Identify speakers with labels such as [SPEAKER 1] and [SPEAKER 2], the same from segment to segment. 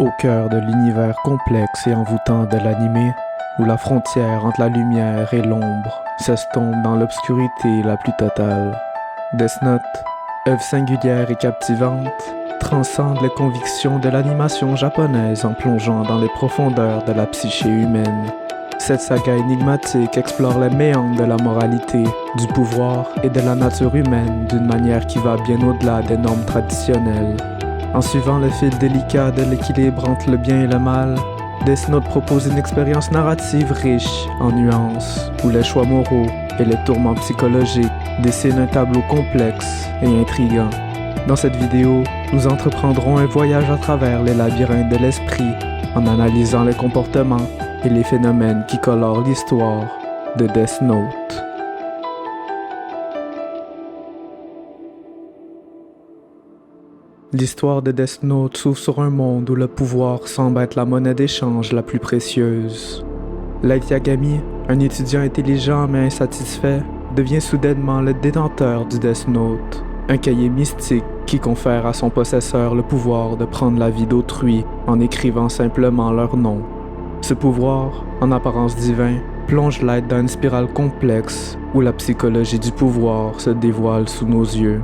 [SPEAKER 1] Au cœur de l'univers complexe et envoûtant de l'anime, où la frontière entre la lumière et l'ombre s'estompe dans l'obscurité la plus totale. Death Note, œuvre singulière et captivante, transcende les convictions de l'animation japonaise en plongeant dans les profondeurs de la psyché humaine. Cette saga énigmatique explore les méandres de la moralité, du pouvoir et de la nature humaine d'une manière qui va bien au-delà des normes traditionnelles. En suivant le fil délicat de l'équilibre entre le bien et le mal, Death Note propose une expérience narrative riche en nuances, où les choix moraux et les tourments psychologiques dessinent un tableau complexe et intriguant. Dans cette vidéo, nous entreprendrons un voyage à travers les labyrinthes de l'esprit, en analysant les comportements et les phénomènes qui colorent l'histoire de Death Note. L'histoire de Death Note s'ouvre sur un monde où le pouvoir semble être la monnaie d'échange la plus précieuse. Light Yagami, un étudiant intelligent mais insatisfait, devient soudainement le détenteur du Death Note, un cahier mystique qui confère à son possesseur le pouvoir de prendre la vie d'autrui en écrivant simplement leur nom. Ce pouvoir, en apparence divin, plonge Light dans une spirale complexe où la psychologie du pouvoir se dévoile sous nos yeux.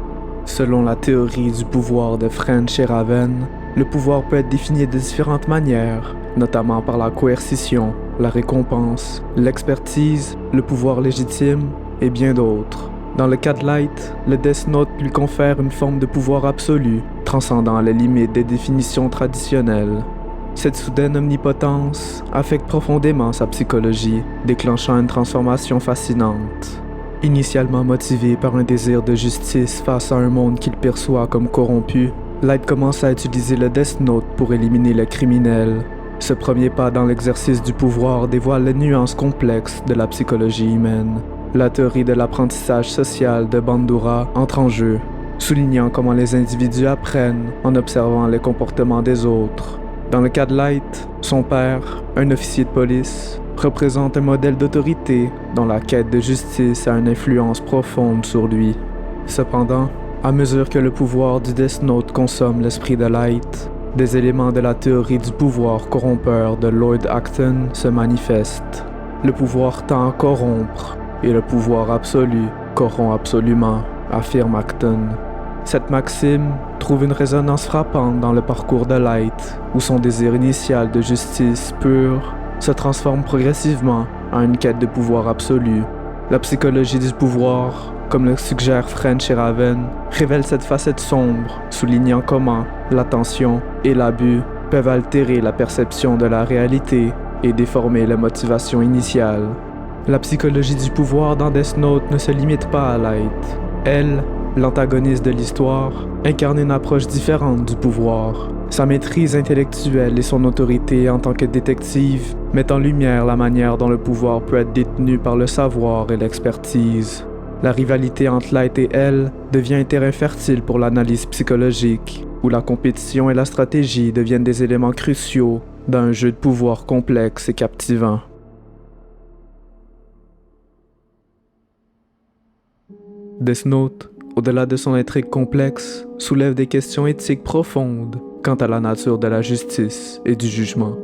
[SPEAKER 1] Selon la théorie du pouvoir de French et Raven, le pouvoir peut être défini de différentes manières, notamment par la coercition, la récompense, l'expertise, le pouvoir légitime et bien d'autres. Dans le cas de Light, le Death Note lui confère une forme de pouvoir absolu, transcendant les limites des définitions traditionnelles. Cette soudaine omnipotence affecte profondément sa psychologie, déclenchant une transformation fascinante. Initialement motivé par un désir de justice face à un monde qu'il perçoit comme corrompu, Light commence à utiliser le Death Note pour éliminer les criminels. Ce premier pas dans l'exercice du pouvoir dévoile les nuances complexes de la psychologie humaine. La théorie de l'apprentissage social de Bandura entre en jeu, soulignant comment les individus apprennent en observant les comportements des autres. Dans le cas de Light, son père, un officier de police, représente un modèle d'autorité dont la quête de justice a une influence profonde sur lui. Cependant, à mesure que le pouvoir du Death Note consomme l'esprit de Light, des éléments de la théorie du pouvoir corrompeur de Lord Acton se manifestent. Le pouvoir tend à corrompre, et le pouvoir absolu corrompt absolument, affirme Acton. Cette maxime trouve une résonance frappante dans le parcours de Light, où son désir initial de justice pure se transforme progressivement en une quête de pouvoir absolu. La psychologie du pouvoir, comme le suggère French et Raven, révèle cette facette sombre, soulignant comment l'attention et l'abus peuvent altérer la perception de la réalité et déformer les motivations initiales. La psychologie du pouvoir dans Death Note ne se limite pas à Light. Elle, l'antagoniste de l'histoire, incarne une approche différente du pouvoir. Sa maîtrise intellectuelle et son autorité en tant que détective mettent en lumière la manière dont le pouvoir peut être détenu par le savoir et l'expertise. La rivalité entre Light et elle devient un terrain fertile pour l'analyse psychologique, où la compétition et la stratégie deviennent des éléments cruciaux dans un jeu de pouvoir complexe et captivant. Death Note, au-delà de son intrigue complexe, soulève des questions éthiques profondes quant à la nature de la justice et du jugement.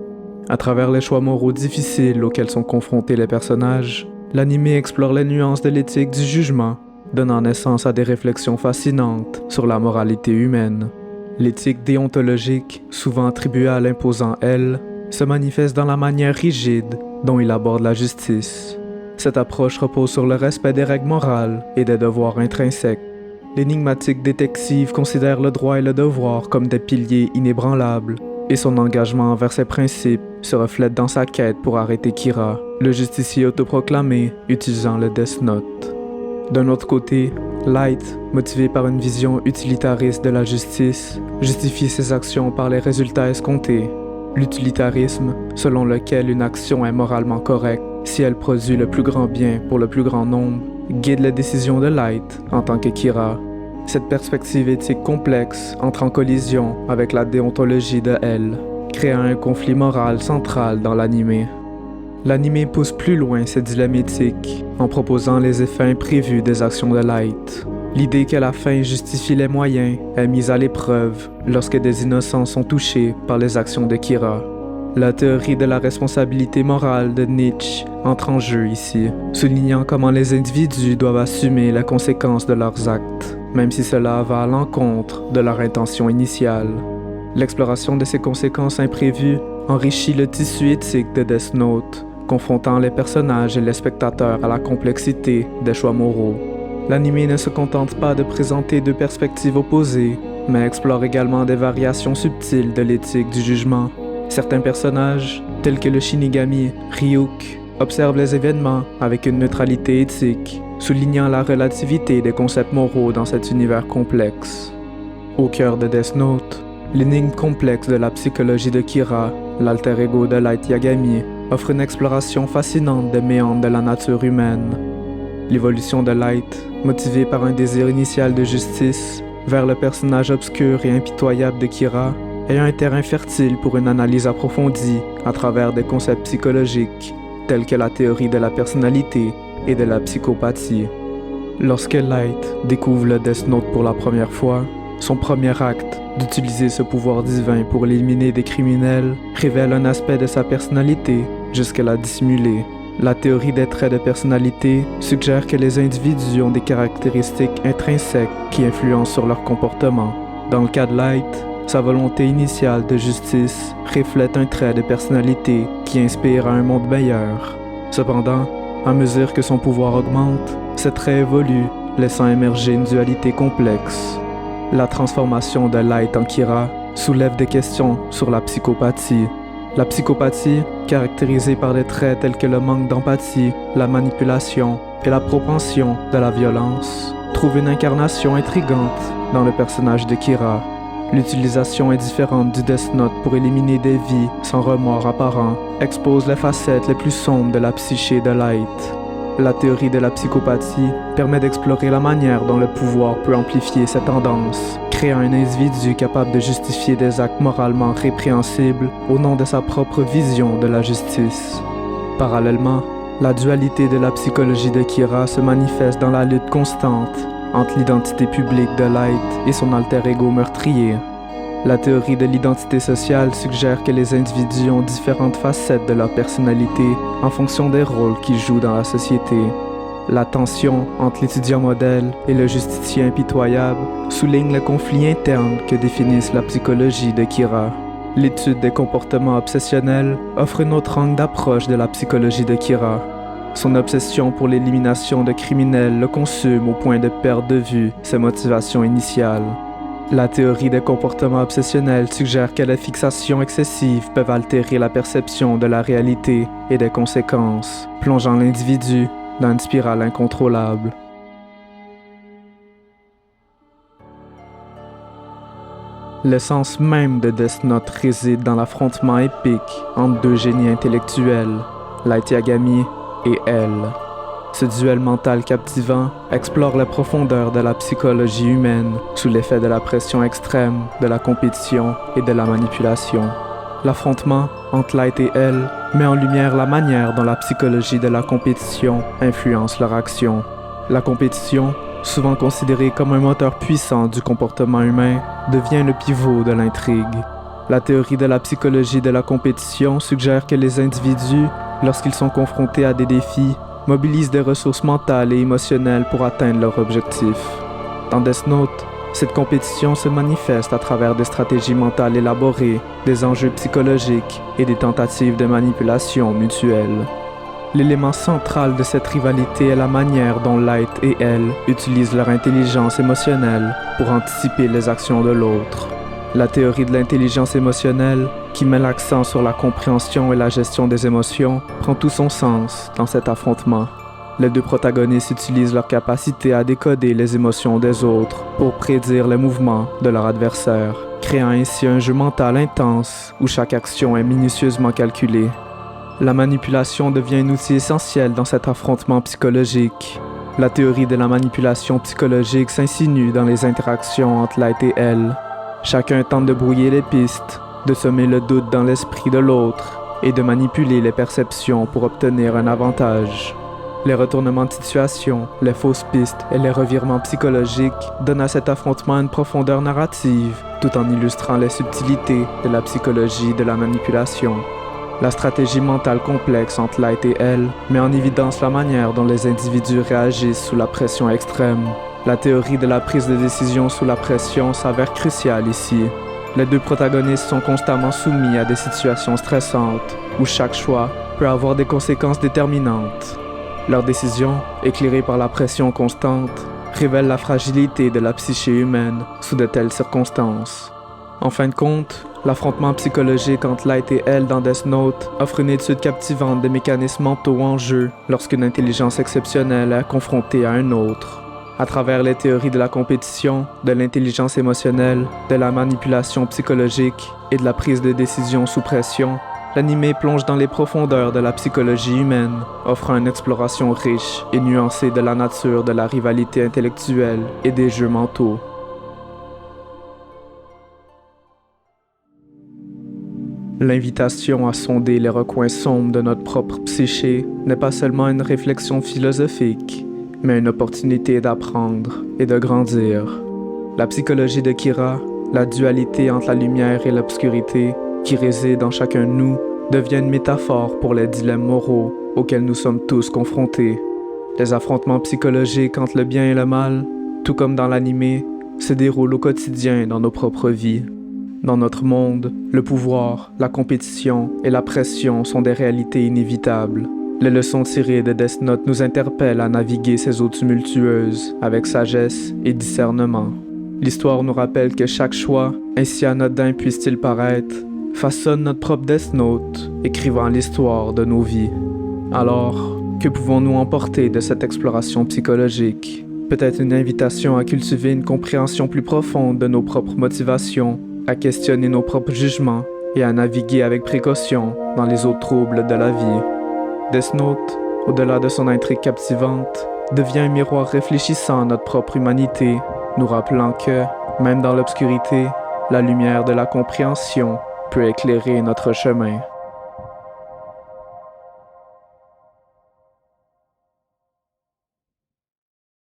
[SPEAKER 1] À travers les choix moraux difficiles auxquels sont confrontés les personnages, l'anime explore les nuances de l'éthique du jugement, donnant naissance à des réflexions fascinantes sur la moralité humaine. L'éthique déontologique, souvent attribuée à l'imposant Elle, se manifeste dans la manière rigide dont il aborde la justice. Cette approche repose sur le respect des règles morales et des devoirs intrinsèques. L'énigmatique détective considère le droit et le devoir comme des piliers inébranlables, et son engagement envers ces principes se reflète dans sa quête pour arrêter Kira, le justicier autoproclamé utilisant le Death Note. D'un autre côté, Light, motivé par une vision utilitariste de la justice, justifie ses actions par les résultats escomptés. L'utilitarisme, selon lequel une action est moralement correcte si elle produit le plus grand bien pour le plus grand nombre, guide les décisions de Light en tant que Kira. Cette perspective éthique complexe entre en collision avec la déontologie de Elle, créant un conflit moral central dans l'anime. L'anime pousse plus loin ces dilemmes éthiques en proposant les effets imprévus des actions de Light. L'idée que la fin justifie les moyens est mise à l'épreuve lorsque des innocents sont touchés par les actions de Kira. La théorie de la responsabilité morale de Nietzsche entre en jeu ici, soulignant comment les individus doivent assumer les conséquences de leurs actes, même si cela va à l'encontre de leur intention initiale. L'exploration de ces conséquences imprévues enrichit le tissu éthique de Death Note, confrontant les personnages et les spectateurs à la complexité des choix moraux. L'anime ne se contente pas de présenter deux perspectives opposées, mais explore également des variations subtiles de l'éthique du jugement. Certains personnages, tels que le Shinigami Ryuk, observent les événements avec une neutralité éthique, soulignant la relativité des concepts moraux dans cet univers complexe. Au cœur de Death Note, l'énigme complexe de la psychologie de Kira, l'alter ego de Light Yagami, offre une exploration fascinante des méandres de la nature humaine. L'évolution de Light, motivée par un désir initial de justice, vers le personnage obscur et impitoyable de Kira, est un terrain fertile pour une analyse approfondie à travers des concepts psychologiques tels que la théorie de la personnalité et de la psychopathie. Lorsque Light découvre le Death Note pour la première fois, son premier acte d'utiliser ce pouvoir divin pour éliminer des criminels révèle un aspect de sa personnalité jusqu'à-là dissimulé. La théorie des traits de personnalité suggère que les individus ont des caractéristiques intrinsèques qui influencent sur leur comportement. Dans le cas de Light, sa volonté initiale de justice reflète un trait de personnalité qui inspire à un monde meilleur. Cependant, à mesure que son pouvoir augmente, ce trait évolue, laissant émerger une dualité complexe. La transformation de Light en Kira soulève des questions sur la psychopathie. La psychopathie, caractérisée par des traits tels que le manque d'empathie, la manipulation et la propension de la violence, trouve une incarnation intrigante dans le personnage de Kira. L'utilisation indifférente du Death Note pour éliminer des vies sans remords apparent expose les facettes les plus sombres de la psyché de Light. La théorie de la psychopathie permet d'explorer la manière dont le pouvoir peut amplifier ces tendances, créant un individu capable de justifier des actes moralement répréhensibles au nom de sa propre vision de la justice. Parallèlement, la dualité de la psychologie de Kira se manifeste dans la lutte constante entre l'identité publique de Light et son alter ego meurtrier. La théorie de l'identité sociale suggère que les individus ont différentes facettes de leur personnalité en fonction des rôles qu'ils jouent dans la société. La tension entre l'étudiant modèle et le justicier impitoyable souligne le conflit interne que définissent la psychologie de Kira. L'étude des comportements obsessionnels offre une autre angle d'approche de la psychologie de Kira. Son obsession pour l'élimination de criminels le consume au point de perdre de vue ses motivations initiales. La théorie des comportements obsessionnels suggère que les fixations excessives peuvent altérer la perception de la réalité et des conséquences, plongeant l'individu dans une spirale incontrôlable. L'essence même de Death Note réside dans l'affrontement épique entre deux génies intellectuels, Light Yagami et elle. Ce duel mental captivant explore les profondeurs de la psychologie humaine sous l'effet de la pression extrême, de la compétition et de la manipulation. L'affrontement entre Light et elle met en lumière la manière dont la psychologie de la compétition influence leur action. La compétition, souvent considérée comme un moteur puissant du comportement humain, devient le pivot de l'intrigue. La théorie de la psychologie de la compétition suggère que les individus, lorsqu'ils sont confrontés à des défis, mobilisent des ressources mentales et émotionnelles pour atteindre leur objectif. Dans Death Note, cette compétition se manifeste à travers des stratégies mentales élaborées, des enjeux psychologiques et des tentatives de manipulation mutuelle. L'élément central de cette rivalité est la manière dont Light et elle utilisent leur intelligence émotionnelle pour anticiper les actions de l'autre. La théorie de l'intelligence émotionnelle, qui met l'accent sur la compréhension et la gestion des émotions, prend tout son sens dans cet affrontement. Les deux protagonistes utilisent leur capacité à décoder les émotions des autres pour prédire les mouvements de leur adversaire, créant ainsi un jeu mental intense où chaque action est minutieusement calculée. La manipulation devient un outil essentiel dans cet affrontement psychologique. La théorie de la manipulation psychologique s'insinue dans les interactions entre Light et elle. Chacun tente de brouiller les pistes, de semer le doute dans l'esprit de l'autre et de manipuler les perceptions pour obtenir un avantage. Les retournements de situation, les fausses pistes et les revirements psychologiques donnent à cet affrontement une profondeur narrative, tout en illustrant les subtilités de la psychologie de la manipulation. La stratégie mentale complexe entre Light et elle met en évidence la manière dont les individus réagissent sous la pression extrême. La théorie de la prise de décision sous la pression s'avère cruciale ici. Les deux protagonistes sont constamment soumis à des situations stressantes, où chaque choix peut avoir des conséquences déterminantes. Leurs décisions, éclairées par la pression constante, révèlent la fragilité de la psyché humaine sous de telles circonstances. En fin de compte, l'affrontement psychologique entre Light et elle dans Death Note offre une étude captivante des mécanismes mentaux en jeu lorsqu'une intelligence exceptionnelle est confrontée à un autre. À travers les théories de la compétition, de l'intelligence émotionnelle, de la manipulation psychologique et de la prise de décision sous pression, l'anime plonge dans les profondeurs de la psychologie humaine, offrant une exploration riche et nuancée de la nature de la rivalité intellectuelle et des jeux mentaux. L'invitation à sonder les recoins sombres de notre propre psyché n'est pas seulement une réflexion philosophique, mais une opportunité d'apprendre et de grandir. La psychologie de Kira, la dualité entre la lumière et l'obscurité qui réside en chacun de nous, devient une métaphore pour les dilemmes moraux auxquels nous sommes tous confrontés. Les affrontements psychologiques entre le bien et le mal, tout comme dans l'anime, se déroulent au quotidien dans nos propres vies. Dans notre monde, le pouvoir, la compétition et la pression sont des réalités inévitables. Les leçons tirées de Death Note nous interpellent à naviguer ces eaux tumultueuses avec sagesse et discernement. L'histoire nous rappelle que chaque choix, ainsi anodin puisse-t-il paraître, façonne notre propre Death Note, écrivant l'histoire de nos vies. Alors, que pouvons-nous emporter de cette exploration psychologique? Peut-être une invitation à cultiver une compréhension plus profonde de nos propres motivations, à questionner nos propres jugements et à naviguer avec précaution dans les eaux troubles de la vie. Death Note, au-delà de son intrigue captivante, devient un miroir réfléchissant à notre propre humanité, nous rappelant que, même dans l'obscurité, la lumière de la compréhension peut éclairer notre chemin.